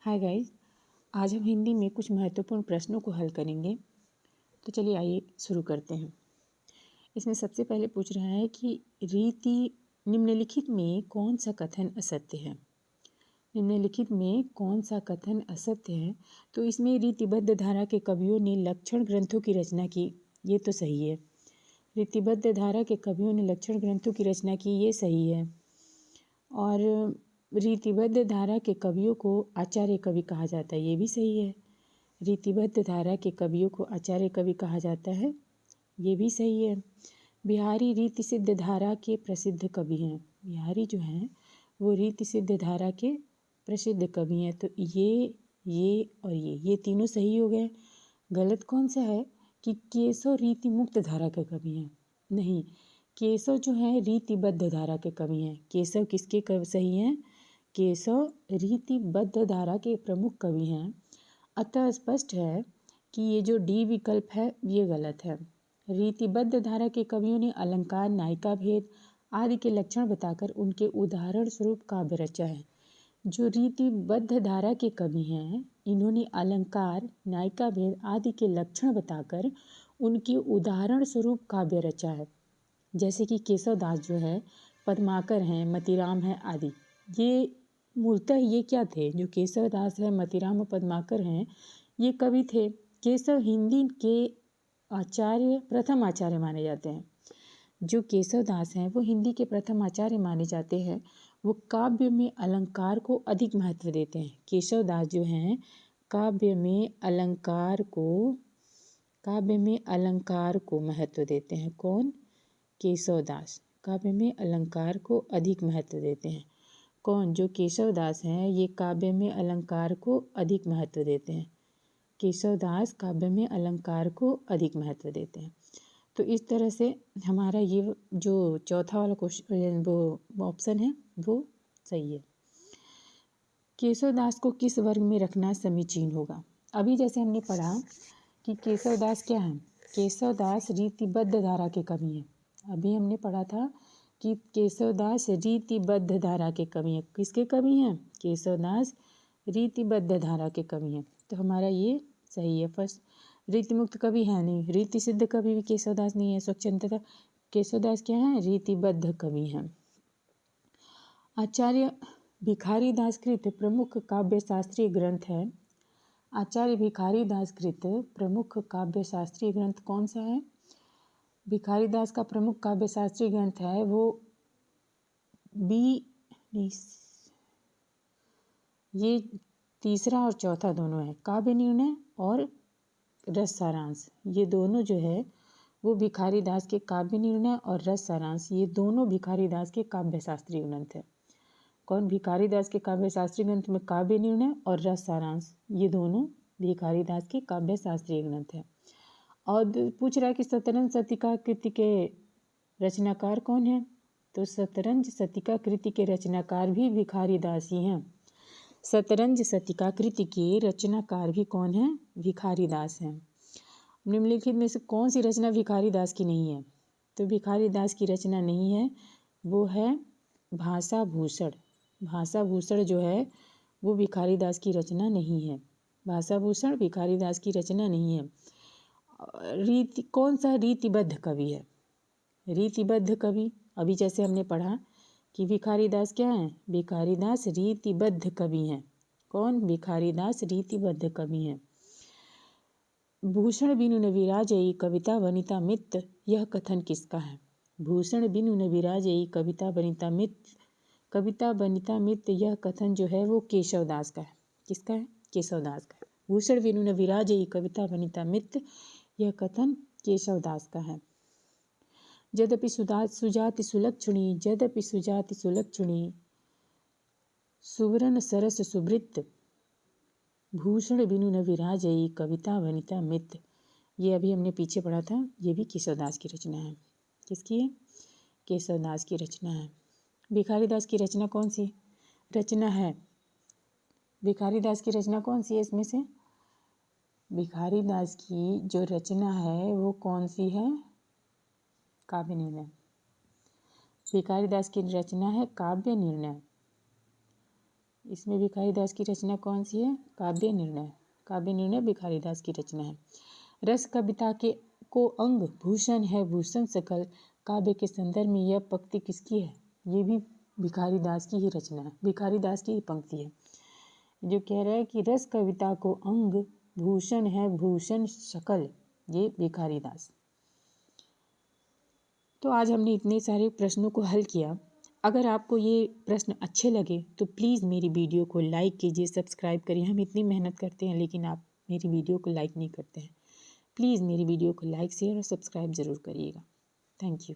Hi guys. आज हम हिंदी में कुछ महत्वपूर्ण प्रश्नों को हल करेंगे। तो चलिए आइए शुरू करते हैं। इसमें सबसे पहले पूछ रहा है कि रीति निम्नलिखित में कौन सा कथन असत्य है। निम्नलिखित में कौन सा कथन असत्य है। तो इसमें रीतिबद्ध धारा के कवियों ने लक्षण ग्रंथों की रचना की, ये तो सही है। रीतिबद्ध धारा के कवियों ने लक्षण ग्रंथों की रचना की, ये सही है। और रीतिबद्ध धारा के कवियों को आचार्य कवि कहा जाता है, ये भी सही है। रीतिबद्ध धारा के कवियों को आचार्य कवि कहा जाता है, ये भी सही है। बिहारी रीति सिद्ध धारा के प्रसिद्ध कवि हैं। बिहारी जो हैं वो रीति सिद्ध धारा के प्रसिद्ध कवि हैं। तो ये और ये तीनों सही हो गए। गलत कौन सा है कि केशव रीति मुक्त धारा के कवि हैं। नहीं, केशव जो है रीतिबद्ध धारा के कवि हैं। केशव किसके कवि सही हैं? केशव रीतिबद्ध धारा के प्रमुख कवि हैं। अतः स्पष्ट है कि ये जो डी विकल्प है ये गलत है। रीतिबद्ध धारा के कवियों ने अलंकार, नायिका भेद आदि के लक्षण बताकर उनके उदाहरण स्वरूप काव्य रचा है। जो रीतिबद्ध धारा के कवि हैं इन्होंने अलंकार, नायिका भेद आदि के लक्षण बताकर उनके उदाहरण स्वरूप काव्य रचा है। जैसे कि केशव दास जो है पद्माकर हैं, मतीराम हैं आदि। ये मूलतः ये क्या थे? जो केशव दास है, मतीराम और पद्माकर हैं, ये कवि थे। केशव हिंदी के प्रथम आचार्य माने जाते हैं। जो केशव दास हैं वो हिंदी के प्रथम आचार्य माने जाते हैं। वो काव्य में अलंकार को अधिक महत्व देते हैं। केशव दास जो हैं काव्य में अलंकार को महत्व देते हैं। कौन? केशव दास काव्य में अलंकार को अधिक महत्व देते हैं। कौन? जो केशव दास हैं ये काव्य में अलंकार को अधिक महत्व देते हैं। केशव दास काव्य में अलंकार को अधिक महत्व देते हैं। तो इस तरह से हमारा ये जो चौथा वाला क्वेश्चन वो ऑप्शन है वो सही है। केशव दास को किस वर्ग में रखना समीचीन होगा? अभी जैसे हमने पढ़ा कि केशव दास क्या है? केशव दास रीतिबद्ध धारा के कवि हैं। अभी हमने पढ़ा था कि केशव दास रीतिबद्ध धारा के कवि हैं। किसके कवि हैं? केशव दास रीतिबद्ध धारा के कवि हैं। तो हमारा ये सही है। फर्स्ट, रीति मुक्त कवि है नहीं, रीति सिद्ध कवि भी केशव दास नहीं है। स्वच्छंदता केशव दास क्या है? रीतिबद्ध कवि हैं। आचार्य भिखारी दास कृत प्रमुख काव्य शास्त्रीय ग्रंथ है। आचार्य भिखारी दास कृत प्रमुख काव्य शास्त्रीय ग्रंथ कौन सा है? भिखारी दास का प्रमुख काव्य शास्त्रीय ग्रंथ है वो ये तीसरा और चौथा दोनों है। काव्य निर्णय और रस सारांश, ये दोनों जो है वो भिखारी दास के काव्य निर्णय और रस सारांश, ये दोनों भिखारी दास के काव्य शास्त्रीय ग्रंथ है। कौन? भिखारी दास के काव्य शास्त्रीय ग्रंथ में काव्य निर्णय और रस सारांश, ये दोनों भिखारी दास के काव्य शास्त्रीय ग्रंथ है। और पूछ रहा है कि शतरंज शतिका कृति के रचनाकार कौन है? तो शतरंज शतिका कृति के रचनाकार भी भिखारी दास ही हैं। शतरंज शतिका कृति के रचनाकार भी कौन है? भिखारी दास हैं। निम्नलिखित में से कौन सी रचना भिखारी दास की नहीं है? तो भिखारी दास की रचना नहीं है वो है भाषा भूषण। भाषा भूषण जो है वो भिखारी दास की रचना नहीं है। भाषा भूषण भिखारी दास की रचना नहीं है। कौन सा रीतिबद्ध कवि है? रीतिबद्ध कवि अभी जैसे हमने पढ़ा कि भिखारी दास क्या है? भिखारी दास रीतिबद्ध कवि हैं। कौन? भिखारी दास रीतिबद्ध कवि हैं। भूषण बिनु न विराजई कविता वनिता मित्र, यह कथन किसका है? भूषण बिनु न विराजई कविता वनिता मित्र, यह कथन जो है वो केशव दास का है। किसका है? केशव दास का है। भूषण बिनु न विराजई कविता वनिता मित्र, यह कथन केशव दास का है। यद्यपि सुजाति सुलक्षणी सुवर्ण सरस सुवृत्त, भूषण बिनु न विराजई कविता वनिता मित्र, ये अभी हमने पीछे पढ़ा था। ये भी केशव दास की रचना है। किसकी है? केशव दास की रचना है। भिखारी दास की रचना कौन सी रचना है? भिखारी दास की रचना कौन सी है इसमें से? भिखारी दास की जो रचना है वो कौन सी है? काव्य निर्णय। भिखारी दास की रचना है काव्य निर्णय। इसमें भिखारीदास की रचना कौन सी है? काव्य निर्णय। काव्य निर्णय भिखारीदास की रचना है। रस कविता के को अंग भूषण है भूषण सकल, काव्य के संदर्भ में यह पंक्ति किसकी है? ये भी भिखारीदास की ही रचना है, भिखारीदास की ही पंक्ति है, जो कह रहा है कि रस कविता को अंग भूषण है भूषण सकल, ये भिखारीदास। तो आज हमने इतने सारे प्रश्नों को हल किया। अगर आपको ये प्रश्न अच्छे लगे तो प्लीज़ मेरी वीडियो को लाइक कीजिए, सब्सक्राइब करिए। हम इतनी मेहनत करते हैं लेकिन आप मेरी वीडियो को लाइक नहीं करते हैं। प्लीज़ मेरी वीडियो को लाइक शेयर और सब्सक्राइब ज़रूर करिएगा। Thank you.